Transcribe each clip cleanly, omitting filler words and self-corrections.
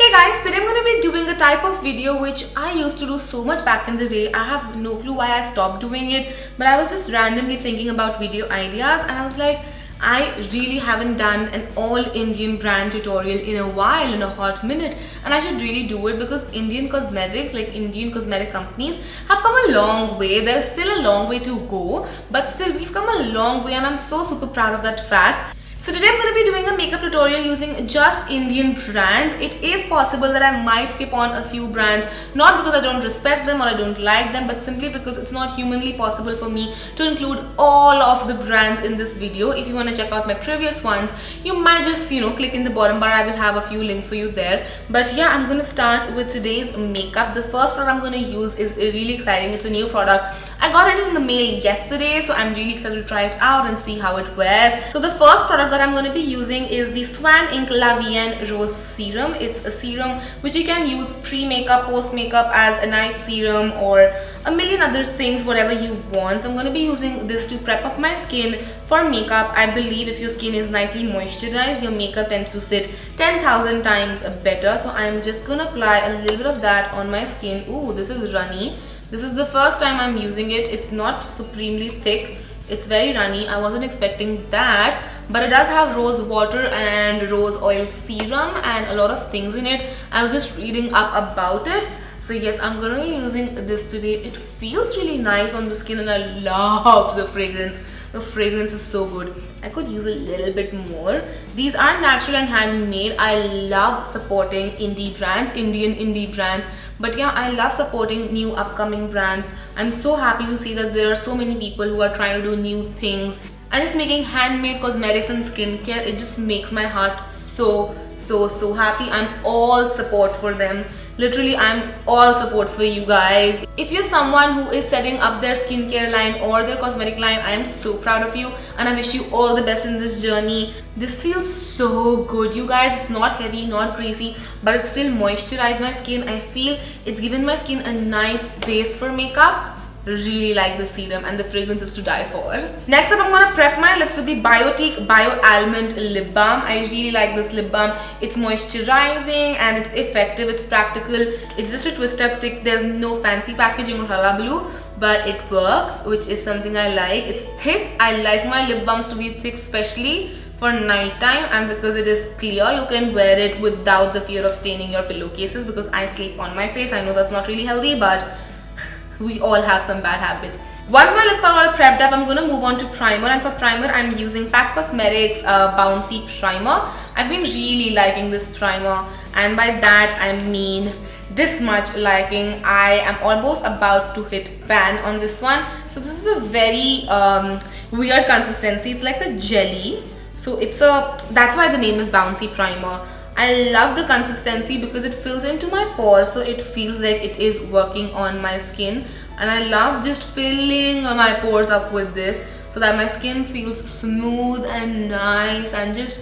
Hey guys, today I'm going to be doing a type of video which I used to do so much back in the day. I have no clue why I stopped doing it, but I was just randomly thinking about video ideas and I was like, I really haven't done an all Indian brand tutorial in a while, in a hot minute, and I should really do it because Indian cosmetics, like Indian cosmetic companies, have come a long way. There's still a long way to go, but still we've come a long way and I'm so super proud of that fact. So today I'm going to be doing a makeup tutorial using just Indian brands. It is possible that I might skip on a few brands, not because I don't respect them or I don't like them, but simply because it's not humanly possible for me to include all of the brands in this video. If you want to check out my previous ones, you might just, click in the bottom bar. I will have a few links for you there. But yeah, I'm going to start with today's makeup. The first product I'm going to use is really exciting. It's a new product. I got it in the mail yesterday, so I'm really excited to try it out and see how it wears. So the first product that I'm going to be using is the Svan Ink La Vienne Rose Serum. It's a serum which you can use pre-makeup, post-makeup as a night serum or a million other things, whatever you want. So I'm going to be using this to prep up my skin for makeup. I believe if your skin is nicely moisturized, your makeup tends to sit 10,000 times better. So I'm just going to apply a little bit of that on my skin. Ooh, this is runny. This is the first time I'm using it. It's not supremely thick. It's very runny. I wasn't expecting that, but it does have rose water and rose oil serum and a lot of things in it. I was just reading up about it. So yes, I'm going to be using this today. It feels really nice on the skin and I love the fragrance. The fragrance is so good. I could use a little bit more. These are natural and handmade. I love supporting indie brands, Indian indie brands. But yeah, I love supporting new upcoming brands. I'm so happy to see that there are so many people who are trying to do new things and just making handmade cosmetics and skincare. It just makes my heart so happy. I'm all support for them. Literally, I'm all support for you guys. If you're someone who is setting up their skincare line or their cosmetic line, I am so proud of you and I wish you all the best in this journey. This feels so good, you guys. It's not heavy, not greasy, but it still moisturized my skin. I feel it's given my skin a nice base for makeup. Really like this serum and the fragrance is to die for. Next up, I'm going to prep my lips with the Biotique Bio Almond Lip Balm. I really like this lip balm. It's moisturizing and it's effective. It's practical. It's just a twist-up stick. There's no fancy packaging or hullabaloo, but it works, which is something I like. It's thick. I like my lip balms to be thick, especially for nighttime, and because it is clear, you can wear it without the fear of staining your pillowcases, because I sleep on my face. I know that's not really healthy, but we all have some bad habits. Once my lips are all prepped up, I'm going to move on to primer, and for primer I'm using PAC Cosmetics Bouncy Primer. I've been really liking this primer, and by that I mean this much liking. I am almost about to hit pan on this one. So this is a very weird consistency. It's like a jelly. So that's why the name is Bouncy Primer. I love the consistency because it fills into my pores, so it feels like it is working on my skin, and I love just filling my pores up with this so that my skin feels smooth and nice and just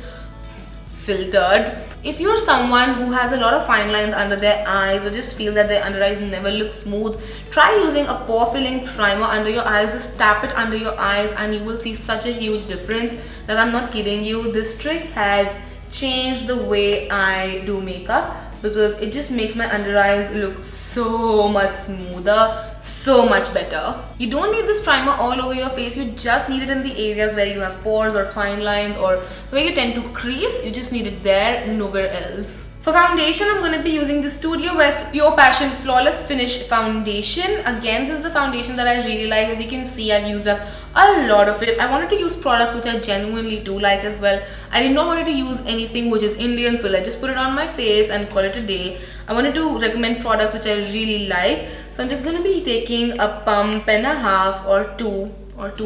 filtered. If you're someone who has a lot of fine lines under their eyes or just feel that their under eyes never look smooth, try using a pore filling primer under your eyes. Just tap it under your eyes and you will see such a huge difference. Like, I'm not kidding you, this trick has changed the way I do makeup because it just makes my under eyes look so much smoother, so much better. You don't need this primer all over your face. You just need it in the areas where you have pores or fine lines or where you tend to crease. You just need it there, nowhere else. For foundation, I'm going to be using the Studiowest Pure Passion Flawless Finish Foundation. Again, this is a foundation that I really like. As you can see, I've used up a lot of it. I wanted to use products which I genuinely do like as well. I did not want to use anything which is Indian, so let's just put it on my face and call it a day. I wanted to recommend products which I really like. So I'm just going to be taking a pump and a half or two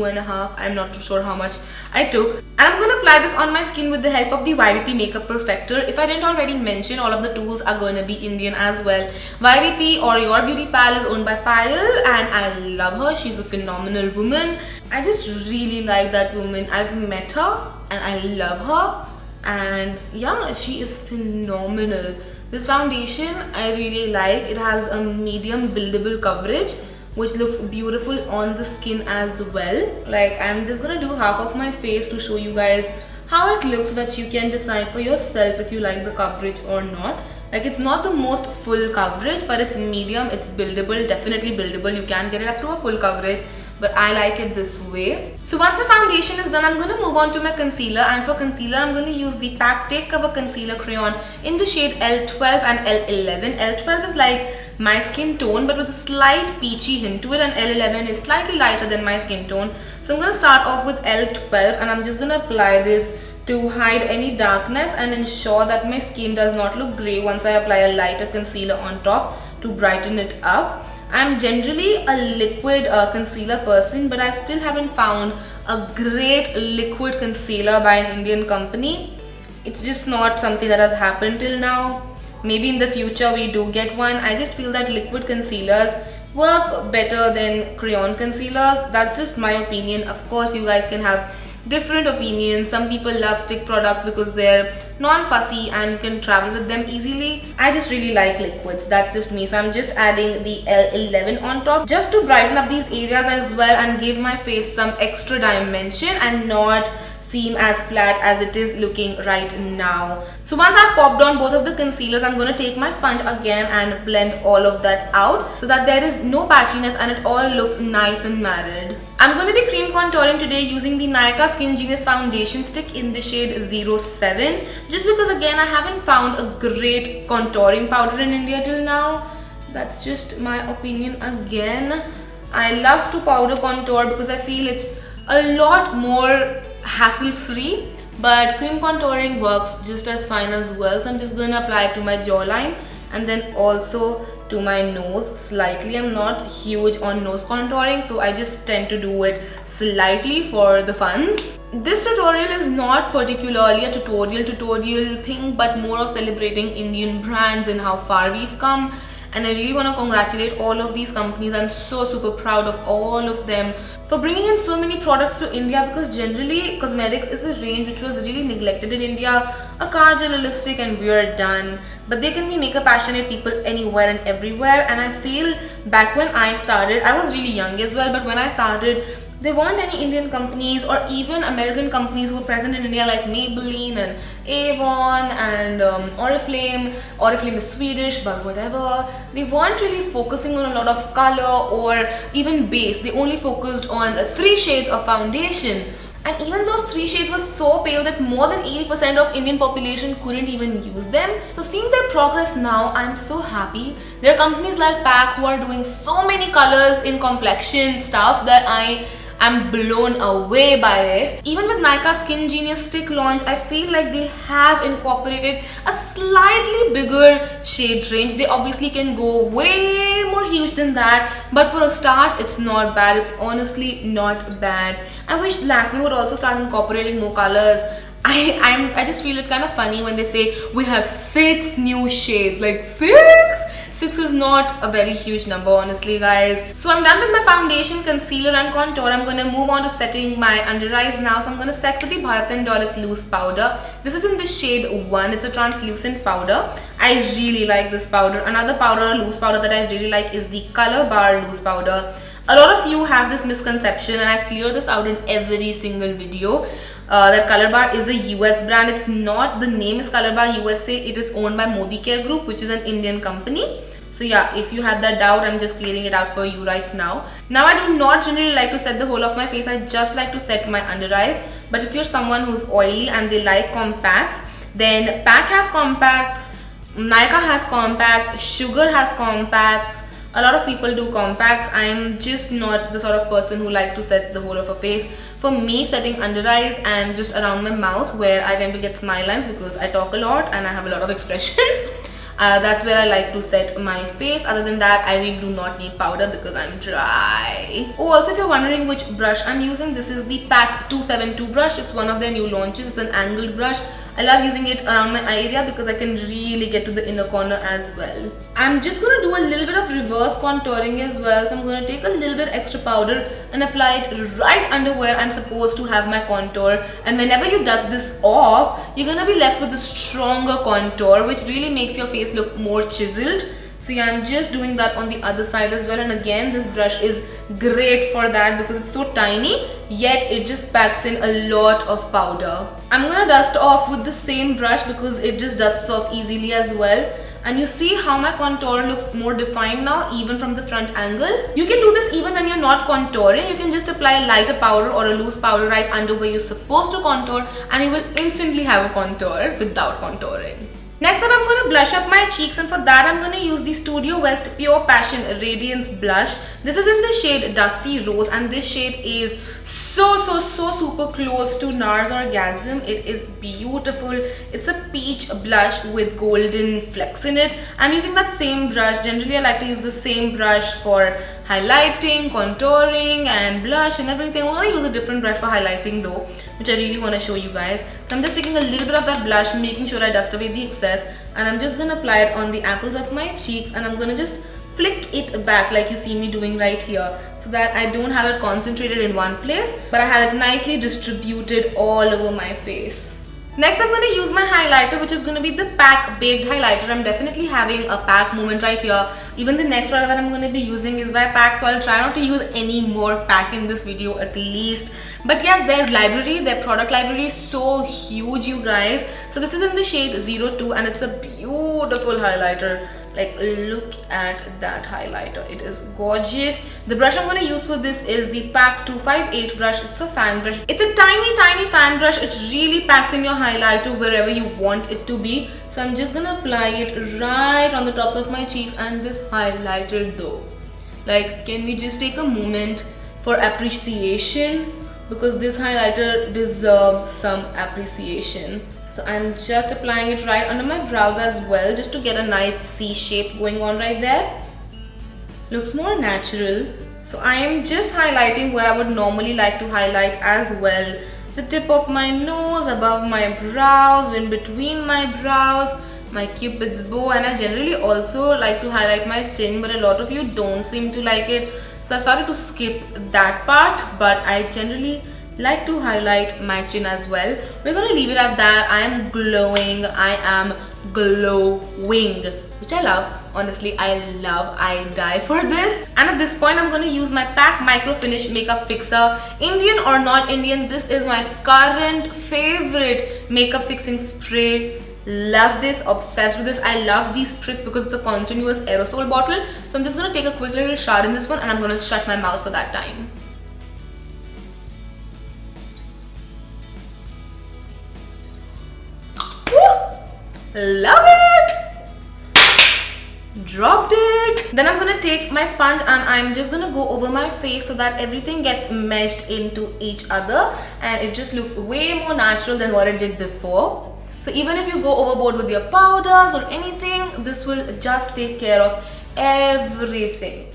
and a half. I'm not too sure how much I took, and I'm going to apply this on my skin with the help of the YBP Makeup Perfector. If I didn't already mention, all of the tools are going to be Indian as well. YBP, or Your Beauty Pal, is owned by Payal and I love her. She's a phenomenal woman. I just really like that woman. I've met her and I love her, and yeah, she is phenomenal. This foundation I really like. It has a medium buildable coverage which looks beautiful on the skin as well. Like, I'm just gonna do half of my face to show you guys how it looks so that you can decide for yourself if you like the coverage or not. Like, it's not the most full coverage, but it's medium, it's buildable, definitely buildable. You can get it up to a full coverage, but I like it this way. So once the foundation is done, I'm going to move on to my concealer, and for concealer I'm going to use the PAC Take Cover Concealer Crayon in the shade L12 and L11. L12 is like my skin tone but with a slight peachy hint to it, and L11 is slightly lighter than my skin tone. So I'm going to start off with L12, and I'm just going to apply this to hide any darkness and ensure that my skin does not look grey once I apply a lighter concealer on top to brighten it up. I'm generally a liquid concealer person, but I still haven't found a great liquid concealer by an Indian company. It's just not something that has happened till now. Maybe in the future we do get one. I just feel that liquid concealers work better than crayon concealers. That's just my opinion. Of course, you guys can have different opinions. Some people love stick products because they're non-fussy and you can travel with them easily. I just really like liquids. That's just me. So I'm just adding the L11 on top just to brighten up these areas as well and give my face some extra dimension and not seem as flat as it is looking right now. So once I've popped on both of the concealers, I'm going to take my sponge again and blend all of that out so that there is no patchiness and it all looks nice and matted. I'm going to be cream contouring today using the Nykaa Skin Genius foundation stick in the shade 07, just because again I haven't found a great contouring powder in India till now. That's just my opinion again. I love to powder contour because I feel it's a lot more hassle-free, but cream contouring works just as fine as well. So I'm just going to apply it to my jawline and then also to my nose slightly. I'm not huge on nose contouring, so I just tend to do it slightly for the fun. This tutorial is not particularly a tutorial thing, but more of celebrating Indian brands and how far we've come. And I really want to congratulate all of these companies. I'm so super proud of all of them for bringing in so many products to India, because generally cosmetics is a range which was really neglected in India. A kajal, a lipstick, and we are done. But there can be makeup passionate people anywhere and everywhere, and I feel back when I started, I was really young as well, but when I started, there weren't any Indian companies or even American companies who were present in India like Maybelline and Avon and Oriflame. Oriflame is Swedish, but whatever. They weren't really focusing on a lot of color or even base. They only focused on 3 shades of foundation. And even those 3 shades were so pale that more than 80% of Indian population couldn't even use them. So seeing their progress now, I'm so happy. There are companies like PAC who are doing so many colors in complexion stuff that I'm blown away by it. Even with Nykaa Skin Genius stick launch, I feel like they have incorporated a slightly bigger shade range. They obviously can go way more huge than that, but for a start, it's not bad. It's honestly not bad. I wish Lakme would also start incorporating more colors. I just feel it kind of funny when they say we have 6 new shades. Like 6 is not a very huge number, honestly, guys. So I'm done with my foundation, concealer and contour. I'm going to move on to setting my under eyes now. So I'm going to set with the Bharat and Dorris loose powder. This is in the shade 1. It's a translucent powder. I really like this powder. Another powder, loose powder that I really like is the Colorbar loose powder. A lot of you have this misconception, and I clear this out in every single video, that Colorbar is a US brand. It's not. The name is Colorbar USA. It is owned by Modi Care Group, which is an Indian company. So yeah, if you had that doubt, I'm just clearing it out for you right now. Now, I do not generally like to set the whole of my face. I just like to set my under eyes. But if you're someone who's oily and they like compacts, then PAC has compacts, Nykaa has compacts, Sugar has compacts. A lot of people do compacts. I'm just not the sort of person who likes to set the whole of a face. For me, setting under eyes and just around my mouth, where I tend to get smile lines because I talk a lot and I have a lot of expressions, that's where I like to set my face. Other than that, I really do not need powder because I'm dry. Oh, also if you're wondering which brush I'm using, this is the PAC 272 brush. It's one of their new launches. It's an angled brush. I love using it around my eye area because I can really get to the inner corner as well. I'm just going to do a little bit of reverse contouring as well. So I'm going to take a little bit extra powder and apply it right under where I'm supposed to have my contour. And whenever you dust this off, you're going to be left with a stronger contour, which really makes your face look more chiseled. So yeah, I'm just doing that on the other side as well. And again, this brush is great for that because it's so tiny, yet it just packs in a lot of powder. I'm gonna dust off with the same brush because it just dusts off easily as well. and you see how my contour looks more defined now, even from the front angle. You can do this even when you're not contouring. You can just apply a lighter powder or a loose powder right under where you're supposed to contour, and you will instantly have a contour without contouring. Next up, I'm going to blush up my cheeks, and for that I'm going to use the Studiowest Pure Passion Radiance blush. This is in the shade Dusty Rose, and this shade is so super close to NARS Orgasm. It is beautiful. It's a peach blush with golden flecks in it. I'm using that same brush. Generally I like to use the same brush for highlighting, contouring and blush and everything. I'm going to use a different brush for highlighting though, which I really want to show you guys. So I'm just taking a little bit of that blush, making sure I dust away the excess, and I'm just going to apply it on the apples of my cheeks, and I'm going to just flick it back like you see me doing right here, so that I don't have it concentrated in one place, but I have it nicely distributed all over my face. Next, I'm going to use my highlighter, which is going to be the PAC Baked Highlighter. I'm definitely having a PAC moment right here. Even the next product that I'm going to be using is by PAC, so I'll try not to use any more PAC in this video at least. But yes, their library, their product library is so huge, you guys. So this is in the shade 02, and it's a beautiful highlighter. Like, look at that highlighter. It is gorgeous. The brush I'm going to use for this is the PAC 258 brush. It's a fan brush. It's a tiny fan brush. It really packs in your highlighter wherever you want it to be. So I'm just going to apply it right on the tops of my cheeks and this highlighter though. Like, can we just take a moment for appreciation? Because this highlighter deserves some appreciation. So I'm just applying it right under my brows as well, just to get a nice C shape going on right there. Looks more natural. So I am just highlighting where I would normally like to highlight as well. The tip of my nose, above my brows, in between my brows, my cupid's bow, and I generally also like to highlight my chin, but a lot of you don't seem to like it. So I started to skip that part, but I generally like to highlight my chin as well. We're gonna leave it at that. I am glowing. I am glowing, which I love. Honestly, I die for this. And at this point, I'm gonna use my PAC Micro Finish Makeup Fixer. Indian or not Indian, this is my current favorite makeup fixing spray. Love this, obsessed with this. I love these tricks because it's a continuous aerosol bottle. So I'm just gonna take a quick little shower in this one, and I'm gonna shut my mouth for that time. Love it! Dropped it! Then I'm gonna take my sponge and I'm just gonna go over my face so that everything gets meshed into each other, and it just looks way more natural than what it did before. So even if you go overboard with your powders or anything, this will just take care of everything.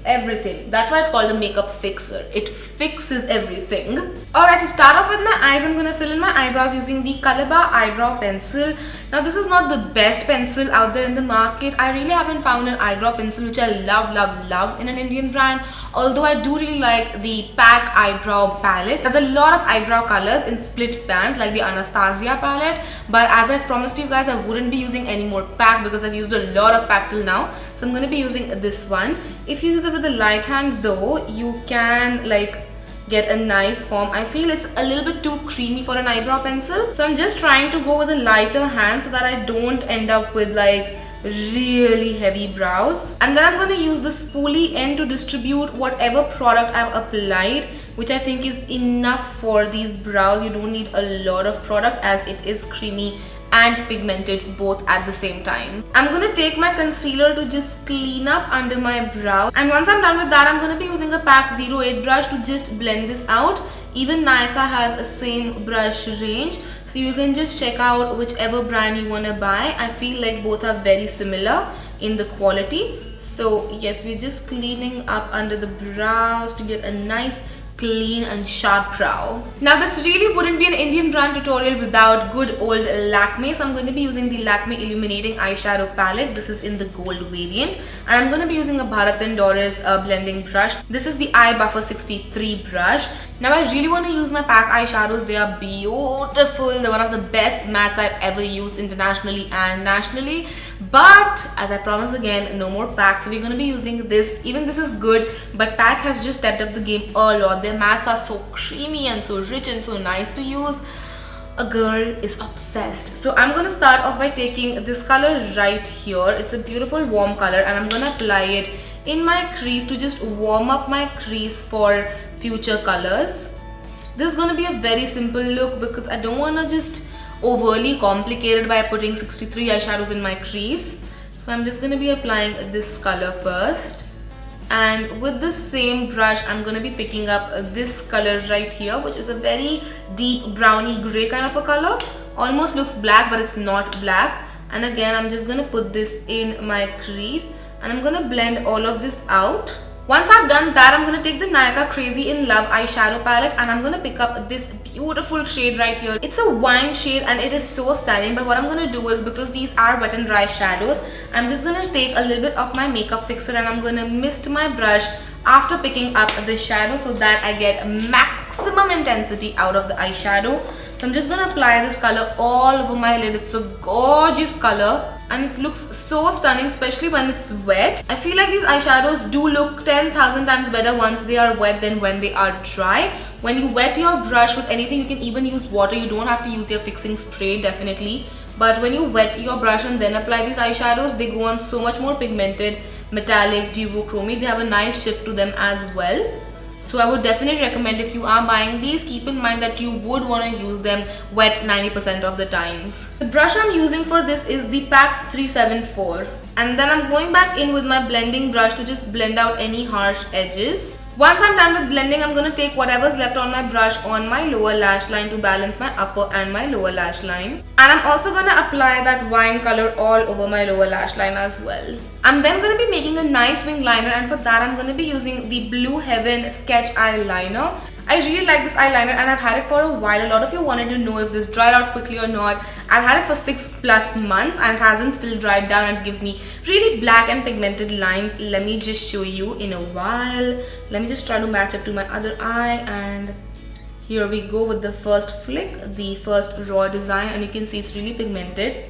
That's why it's called a makeup fixer. It fixes everything. Alright, to start off with my eyes, I'm gonna fill in my eyebrows using the Colorbar eyebrow pencil. Now this is not the best pencil out there in the market. I really haven't found an eyebrow pencil which I love in an Indian brand. Although I do really like the PAC eyebrow palette. There's a lot of eyebrow colors in split bands like the Anastasia palette. But as I've promised you guys, I wouldn't be using any more PAC because I've used a lot of PAC till now. So I'm going to be using this one. If you use it with the light hand though, you can like get a nice form. I feel it's a little bit too creamy for an eyebrow pencil. So I'm just trying to go with a lighter hand so that I don't end up with like really heavy brows. And then I'm going to use the spoolie end to distribute whatever product I've applied, which I think is enough for these brows. You don't need a lot of product as it is creamy and pigmented both at the same time. I'm going to take my concealer to just clean up under my brow, and once I'm done with that, I'm going to be using a PAC 08 brush to just blend this out. Even Nykaa has a same brush range, so you can just check out whichever brand you want to buy. I feel like both are very similar in the quality. So yes, we're just cleaning up under the brows to get a nice clean and sharp brow. Now this really wouldn't be an Indian brand tutorial without good old Lakme, so I'm going to be using the Lakme Illuminating eyeshadow palette. This is in the gold variant, and I'm going to be using a Bharat and Dorris blending brush. This is the Eye Buffer 63 brush. Now I really want to use my PAC eyeshadows. They are beautiful. They're one of the best mattes I've ever used internationally and nationally. But as I promised again, no more PAC. So we're going to be using this. Even this is good, but PAC has just stepped up the game a lot. Their mattes are so creamy and so rich and so nice to use. a girl is obsessed. So I'm gonna start off by taking this color right here. It's a beautiful warm color, and I'm gonna apply it in my crease to just warm up my crease for future colors. This is gonna be a very simple look because I don't wanna just overly complicate it by putting 63 eyeshadows in my crease. So I'm just gonna be applying this color first. And with the same brush, I'm going to be picking up this color right here, which is a very deep browny gray kind of a color. Almost looks black, but it's not black. And again, I'm just going to put this in my crease, and I'm going to blend all of this out. Once I've done that, I'm going to take the Nykaa Crazy in Love eyeshadow palette, and I'm going to pick up this beautiful shade right here. It's a wine shade and it is so stunning, but what I'm going to do is, because these are wet and dry shadows, I'm just going to take a little bit of my makeup fixer and I'm going to mist my brush after picking up the shadow so that I get maximum intensity out of the eyeshadow. So I'm just going to apply this color all over my lid. It's a gorgeous color and it looks so stunning, especially when it's wet. I feel like these eyeshadows do look 10,000 times better once they are wet than when they are dry. When you wet your brush with anything, you can even use water. You don't have to use your fixing spray, definitely. But when you wet your brush and then apply these eyeshadows, they go on so much more pigmented, metallic, duochrome. They have a nice shift to them as well. So I would definitely recommend, if you are buying these, keep in mind that you would want to use them wet 90% of the times. The brush I'm using for this is the PAC 374. And then I'm going back in with my blending brush to just blend out any harsh edges. Once I'm done with blending, I'm going to take whatever's left on my brush on my lower lash line to balance my upper and my lower lash line. And I'm also going to apply that wine color all over my lower lash line as well. I'm then going to be making a nice wing liner, and for that I'm going to be using the Blue Heaven Sketch Eyeliner. I really like this eyeliner and I've had it for a while. A lot of you wanted to know if this dried out quickly or not. I've had it for 6+ months and it hasn't still dried down, and it gives me really black and pigmented lines. Let me just show you in a while. Let me just try to match up to my other eye, and here we go with the first flick, the first raw design, and you can see it's really pigmented.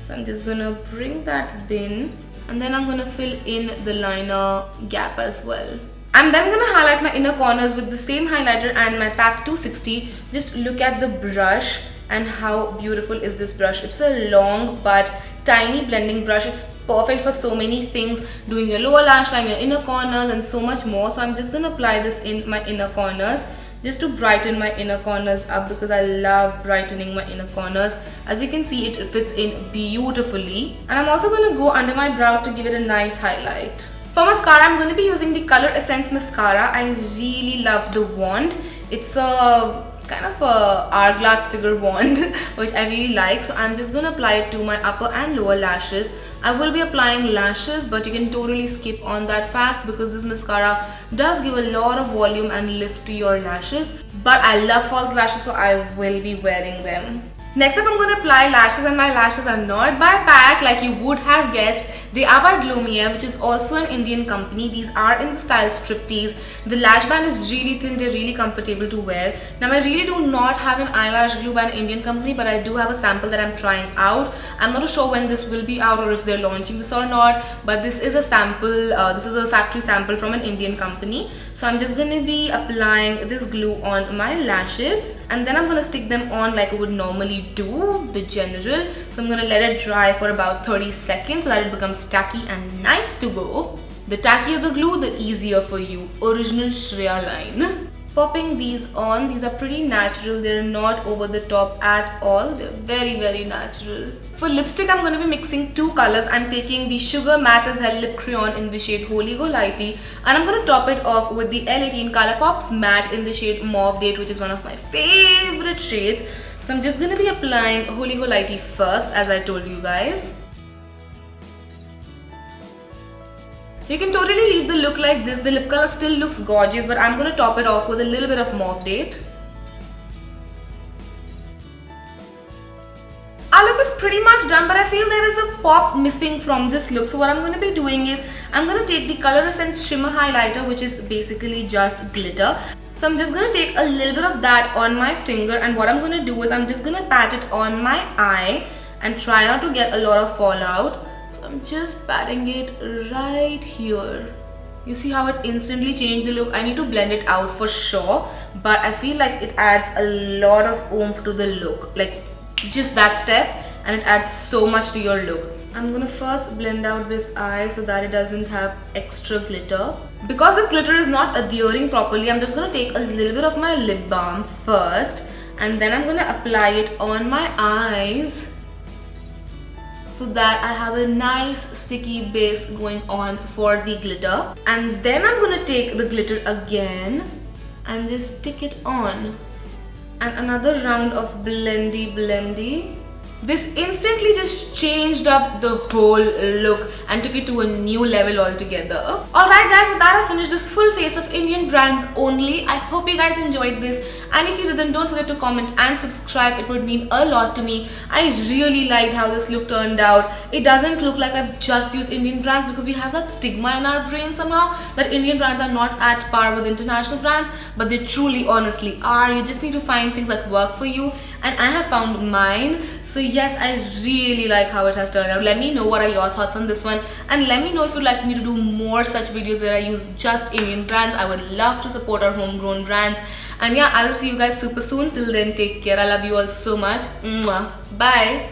So I'm just gonna bring that in, and then I'm gonna fill in the liner gap as well. I'm then going to highlight my inner corners with the same highlighter and my PAC 260. Just look at the brush and how beautiful is this brush. It's a long but tiny blending brush. It's perfect for so many things, doing your lower lash line, your inner corners and so much more. So I'm just going to apply this in my inner corners just to brighten my inner corners up, because I love brightening my inner corners. As you can see, it fits in beautifully. And I'm also going to go under my brows to give it a nice highlight. For mascara, I'm going to be using the Coloressence Mascara. I really love the wand. It's a kind of a hourglass figure wand which I really like. So I'm just going to apply it to my upper and lower lashes. I will be applying lashes, but you can totally skip on that fact because this mascara does give a lot of volume and lift to your lashes. But I love false lashes, so I will be wearing them. Next up, I'm going to apply lashes, and my lashes are not by PAC like you would have guessed. They are by Glowmiere, which is also an Indian company. These are in the style striptease. The lash band is really thin, they're really comfortable to wear. Now I really do not have an eyelash glue by an Indian company, but I do have a sample that I'm trying out. I'm not sure when this will be out or if they're launching this or not, but this is a sample, this is a factory sample from an Indian company. So I'm just going to be applying this glue on my lashes, and then I'm going to stick them on like I would normally do, the general. So I'm going to let it dry for about 30 seconds so that it becomes tacky and nice to go. The tackier the glue, the easier for you. Original Shreya line. Popping these on, these are pretty natural. They're not over the top at all. They're very, very natural. For lipstick, I'm going to be mixing two colors. I'm taking the Sugar Matte as Elle Lip Crayon in the shade Holy Go Lighty, and I'm going to top it off with the Elle Colourpops Matte in the shade Mauve Date, which is one of my favorite shades. So I'm just going to be applying Holy Go Lighty first, as I told you guys. You can totally leave the look like this. The lip color still looks gorgeous, but I'm going to top it off with a little bit of Mauve Date. Our look is pretty much done, but I feel there is a pop missing from this look. So what I'm going to be doing is, I'm going to take the Coloressence Shimmer Highlighter, which is basically just glitter. So I'm just going to take a little bit of that on my finger, and what I'm going to do is I'm just going to pat it on my eye and try not to get a lot of fallout. I'm just patting it right here. You see how it instantly changed the look? I need to blend it out for sure, but I feel like it adds a lot of oomph to the look. Like just that step, and it adds so much to your look. I'm gonna first blend out this eye so that it doesn't have extra glitter. Because this glitter is not adhering properly, I'm just gonna take a little bit of my lip balm first, and then I'm gonna apply it on my eyes so that I have a nice sticky base going on for the glitter. And then I'm gonna take the glitter again and just stick it on. And another round of blendy. This instantly just changed up the whole look and took it to a new level altogether. Alright guys, with that I finished this full face of Indian brands only. I hope you guys enjoyed this, and if you did, then don't forget to comment and subscribe. It would mean a lot to me. I really liked how this look turned out. It doesn't look like I've just used Indian brands, because we have that stigma in our brain somehow that Indian brands are not at par with international brands, but they truly honestly are. You just need to find things that work for you, and I have found mine. So yes, I really like how it has turned out. Let me know what are your thoughts on this one, and let me know if you'd like me to do more such videos where I use just Indian brands. I would love to support our homegrown brands. And yeah, I will see you guys super soon. Till then, take care. I love you all so much. Mwah. Bye.